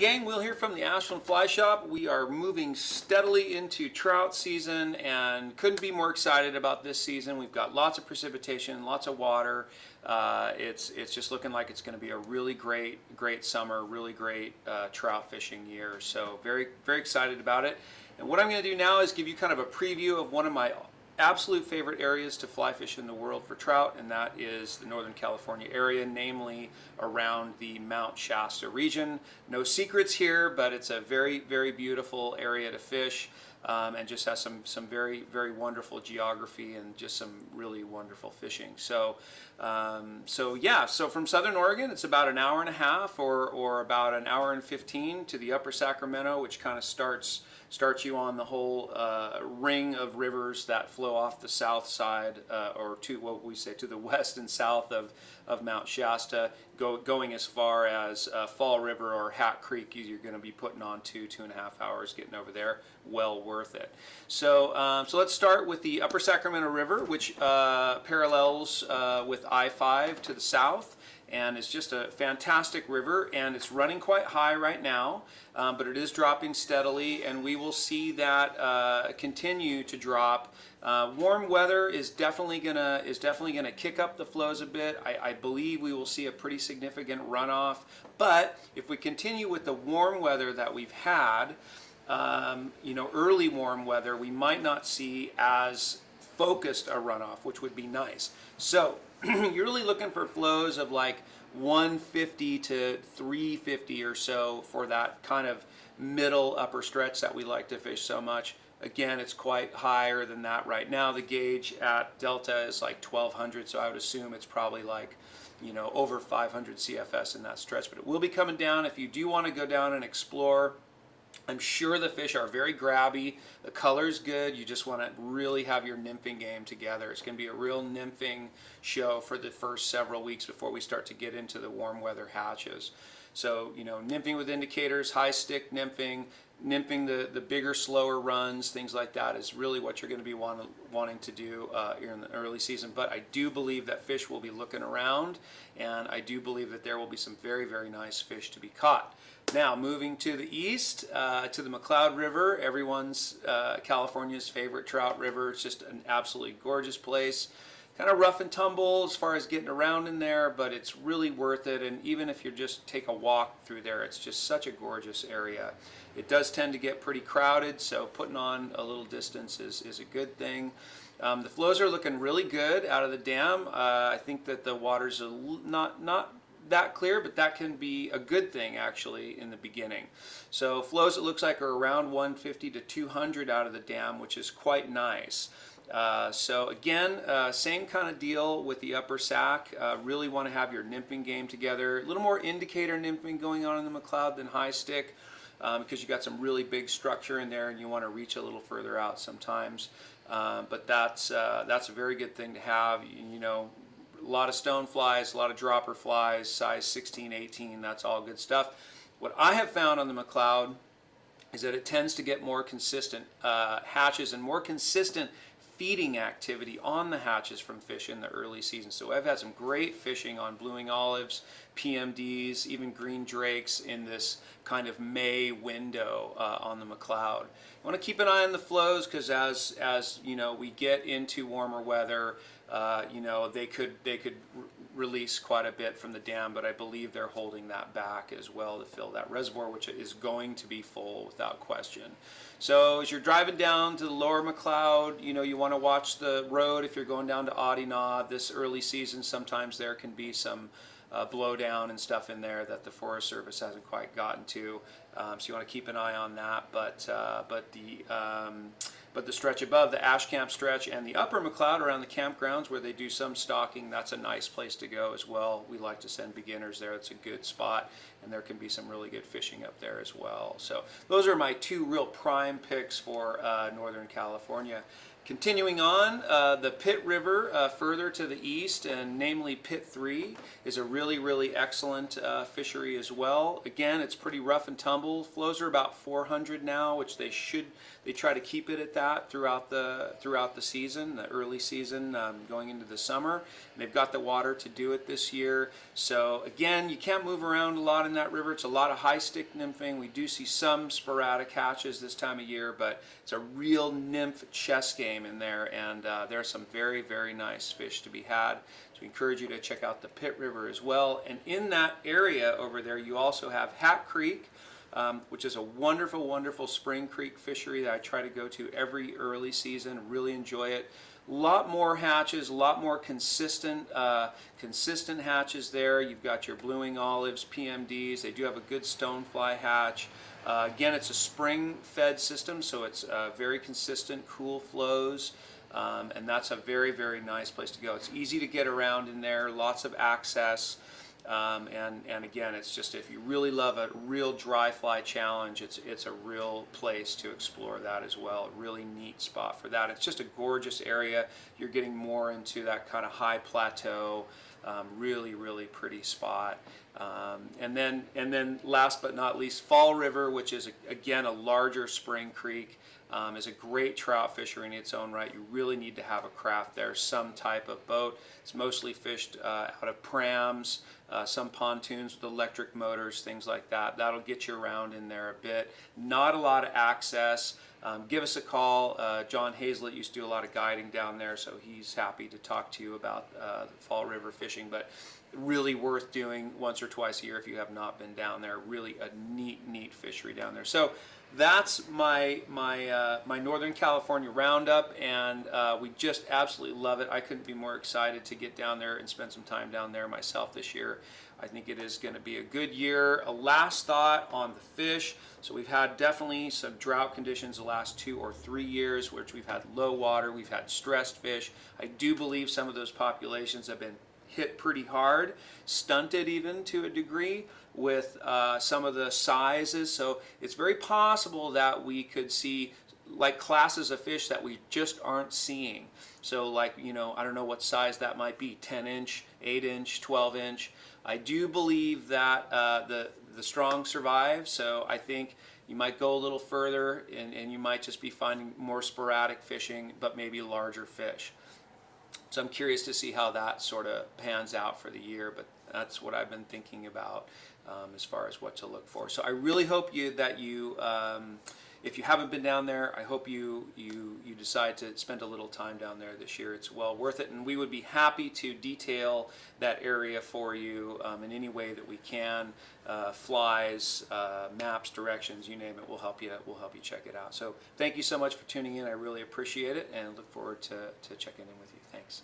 gang, Will here from the Ashland Fly Shop. We are moving steadily into trout season and couldn't be more excited about this season. We've got lots of precipitation, lots of water. It's just looking like it's going to be a really great summer, really great trout fishing year. So very excited about it. And what I'm going to do now is give you kind of a preview of one of my absolute favorite areas to fly fish in the world for trout, and that is the Northern California area, namely around the Mount Shasta region. No secrets here, but it's a very beautiful area to fish, and just has some very wonderful geography and just some really wonderful fishing. So so from Southern Oregon, it's about an hour and a half or about an hour and 15 to the Upper Sacramento, which kind of starts you on the whole ring of rivers that flow off the south side, or to what we say to the west and south of Mount Shasta, going as far as Fall River or Hat Creek. You're going to be putting on 2.5 hours getting over there. Well worth it. So let's start with the Upper Sacramento River, which parallels with I-5 to the south, and it's just a fantastic river, and it's running quite high right now, but it is dropping steadily, and we will see that continue to drop. Warm weather is definitely gonna kick up the flows a bit. I believe we will see a pretty significant runoff, but if we continue with the warm weather that we've had, early warm weather, we might not see as focused a runoff, which would be nice. So you're really looking for flows of like 150 to 350 or so for that kind of middle upper stretch that we like to fish so much. Again, it's quite higher than that right now. The gauge at Delta is like 1200, so I would assume it's probably like, over 500 CFS in that stretch, but it will be coming down. If you do want to go down and explore, I'm sure the fish are very grabby. The color's good. You just want to really have your nymphing game together. It's going to be a real nymphing show for the first several weeks before we start to get into the warm weather hatches. So, nymphing with indicators, high stick nymphing the bigger, slower runs, things like that is really what you're going to be wanting to do here in the early season. But I do believe that fish will be looking around, and I do believe that there will be some very nice fish to be caught. Now, moving to the east, to the McCloud River, everyone's California's favorite trout river. It's just an absolutely gorgeous place. Kind of rough and tumble as far as getting around in there, but it's really worth it. And even if you just take a walk through there, it's just such a gorgeous area. It does tend to get pretty crowded, so putting on a little distance is a good thing. The flows are looking really good out of the dam. I think that the water's not that clear, but that can be a good thing actually in the beginning. So flows, it looks like, are around 150 to 200 out of the dam, which is quite nice. So again, same kind of deal with the upper sac. Really want to have your nymphing game together. A little more indicator nymphing going on in the McCloud than high stick, because you got some really big structure in there and you want to reach a little further out sometimes. But that's a very good thing to have. A lot of stone flies, a lot of dropper flies, size 16, 18, that's all good stuff. What I have found on the McCloud is that it tends to get more consistent hatches and more consistent feeding activity on the hatches from fish in the early season. So I've had some great fishing on blueing olives, PMDs, even green drakes in this kind of May window on the McCloud. I want to keep an eye on the flows, because as we get into warmer weather, they could release quite a bit from the dam, but I believe they're holding that back as well to fill that reservoir, which is going to be full without question. So as you're driving down to the lower McCloud, you want to watch the road if you're going down to Audinaw. This early season, sometimes there can be some blowdown and stuff in there that the Forest Service hasn't quite gotten to. So you want to keep an eye on that. But the stretch above, the Ash Camp stretch, and the upper McCloud around the campgrounds where they do some stocking, that's a nice place to go as well. We like to send beginners there. It's a good spot, and there can be some really good fishing up there as well. So those are my two real prime picks for Northern California. Continuing on, the Pitt River further to the east, and namely Pitt 3, is a really excellent fishery as well. Again, it's pretty rough and tumble. Flows are about 400 now, which they try to keep it at that throughout the season, the early season, going into the summer. And they've got the water to do it this year. So again, you can't move around a lot in that river. It's a lot of high stick nymphing. We do see some sporadic hatches this time of year, but it's a real nymph chess game in there, and there are some very nice fish to be had. So we encourage you to check out the Pitt River as well. And in that area over there, you also have Hat Creek, which is a wonderful spring creek fishery that I try to go to every early season. Really enjoy it. A lot more hatches, a lot more consistent hatches there. You've got your blueing olives, PMDs. They do have a good stonefly hatch. Again, it's a spring-fed system, so it's very consistent, cool flows, and that's a very nice place to go. It's easy to get around in there, lots of access, and again, it's just, if you really love a real dry fly challenge, it's a real place to explore that as well. A really neat spot for that. It's just a gorgeous area. You're getting more into that kind of high plateau, really pretty spot. And then last but not least, Fall River, which is again a larger spring creek, is a great trout fishery in its own right. You really need to have a craft there, some type of boat. It's mostly fished out of prams, some pontoons with electric motors, things like that. That'll get you around in there a bit. Not a lot of access. Give us a call. John Hazlett used to do a lot of guiding down there, so he's happy to talk to you about the Fall River fishing, but really worth doing once or twice a year if you have not been down there. Really a neat fishery down there. So that's my Northern California roundup, and we just absolutely love it. I couldn't be more excited to get down there and spend some time down there myself this year. I think it is going to be a good year. A last thought on the fish. So we've had definitely some drought conditions the last 2 or 3 years, which we've had low water, we've had stressed fish. I do believe some of those populations have been hit pretty hard, stunted even to a degree with some of the sizes. So it's very possible that we could see like classes of fish that we just aren't seeing. So like, I don't know what size that might be, 10 inch, 8 inch, 12 inch. I do believe that the strong survive, so I think you might go a little further and you might just be finding more sporadic fishing, but maybe larger fish. So I'm curious to see how that sort of pans out for the year, but that's what I've been thinking about as far as what to look for. So I really hope that you if you haven't been down there, I hope you decide to spend a little time down there this year. It's well worth it, and we would be happy to detail that area for you in any way that we can. Flies, maps, directions, you name it, we'll help you check it out. So thank you so much for tuning in. I really appreciate it, and look forward to checking in with you. Thanks.